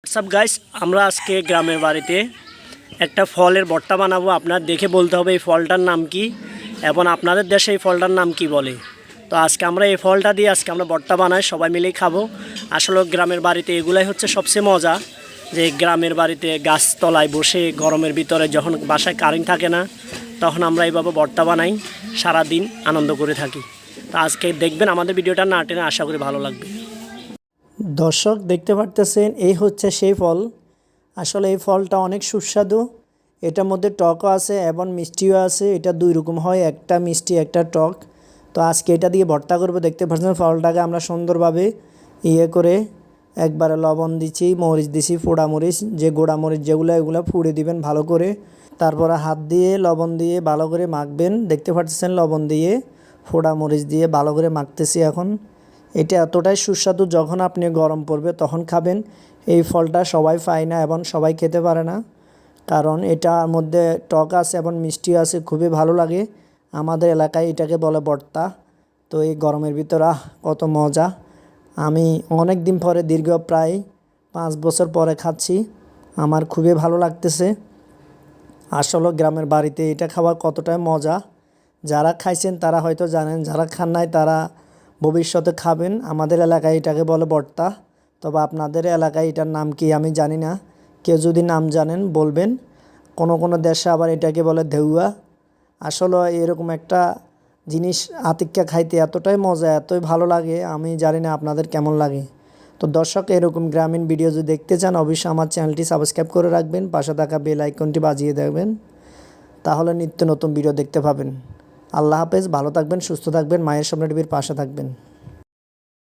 WhatsApp guys, আমরা আজকে গ্রামের বাড়িতে একটা ফলের ভর্তা বানাবো। আপনার দেখে বলতে হবে এই ফলটার নাম কি এবং আপনাদের দেশে এই ফলটার নাম কি বলে। তো আজকে আমরা এই ফলটা দিয়ে আমরা ভর্তা বানাই, সবাই মিলেই খাবো। আসলে গ্রামের বাড়িতে এগুলাই হচ্ছে সবচেয়ে মজা, যে গ্রামের বাড়িতে গাছতলায় বসে গরমের ভিতরে যখন বাসায় কারেন্ট থাকে না, তখন আমরা এইভাবে ভর্তা বানাই, সারাদিন আনন্দ করে থাকি। তো আজকে দেখবেন আমাদের ভিডিওটা না টেনে, আশা করি ভালো লাগবে। দর্শক দেখতে পারতেছেন, এই হচ্ছে সেই ফল। আসলে এই ফলটা অনেক সুস্বাদু। এটার মধ্যে টকও আছে এবং মিষ্টিও আছে। এটা দুই রকম হয়, একটা মিষ্টি একটা টক। তো আজকে এটা দিয়ে ভর্তা করবো। দেখতে পাচ্ছেন ফলটাকে আমরা সুন্দরভাবে করে একবারে লবণ দিচ্ছি, মরিচ দিছি, পোড়া মরিচ, যে গোড়া মরিচ যেগুলো, এগুলো পুড়ে দিবেন ভালো করে। তারপরে হাত দিয়ে লবণ দিয়ে ভালো করে মাখবেন। দেখতে পাচ্ছেন লবণ দিয়ে পোড়া মরিচ দিয়ে ভালো করে মাখতেছি এখন। এটা এতটাই সুস্বাদু, যখন আপনি গরম পড়বে তখন খাবেন। এই ফলটা সবাই পায় না এবং সবাই খেতে পারে না, কারণ এটার মধ্যে টক আছে এবং মিষ্টি আছে, খুবই ভালো লাগে। আমাদের এলাকায় এটাকে বলে ভর্তা। তো এই গরমের ভিতর কত মজা। আমি অনেক দিন পরে, দীর্ঘ প্রায় 5 বছর পরে খাচ্ছি। আমার খুবই ভালো লাগতেছে। আসলে গ্রামের বাড়িতে এটা খাওয়া কতটাই মজা, যারা খাইছেন তারা হয়তো জানেন, যারা খান নাই তারা ভবিষ্যতে খাবেন। আমাদের এলাকায় এটাকে বলে ভর্তা, তবে আপনাদের এলাকায় এটার নাম কি আমি জানি না। কেউ যদি নাম জানেন বলবেন। কোনো কোনো দেশে আবার এটাকে বলে ধেউয়া। আসলে এরকম একটা জিনিস আতিক্কা খাইতে এতটাই মজা, এতই ভালো লাগে, আমি জানি না আপনাদের কেমন লাগে। তো দর্শক, এরকম গ্রামীণ ভিডিও যদি দেখতে চান, অবশ্যই আমার চ্যানেলটি সাবস্ক্রাইব করে রাখবেন, পাশে থাকা বেল আইকনটি বাজিয়ে দেবেন, তাহলে নিত্য নতুন ভিডিও দেখতে পাবেন। আল্লাহ হাফেজ, ভালো থাকবেন, সুস্থ থাকবেন, মায়ের স্বপ্ন টিভির পাশে থাকবেন।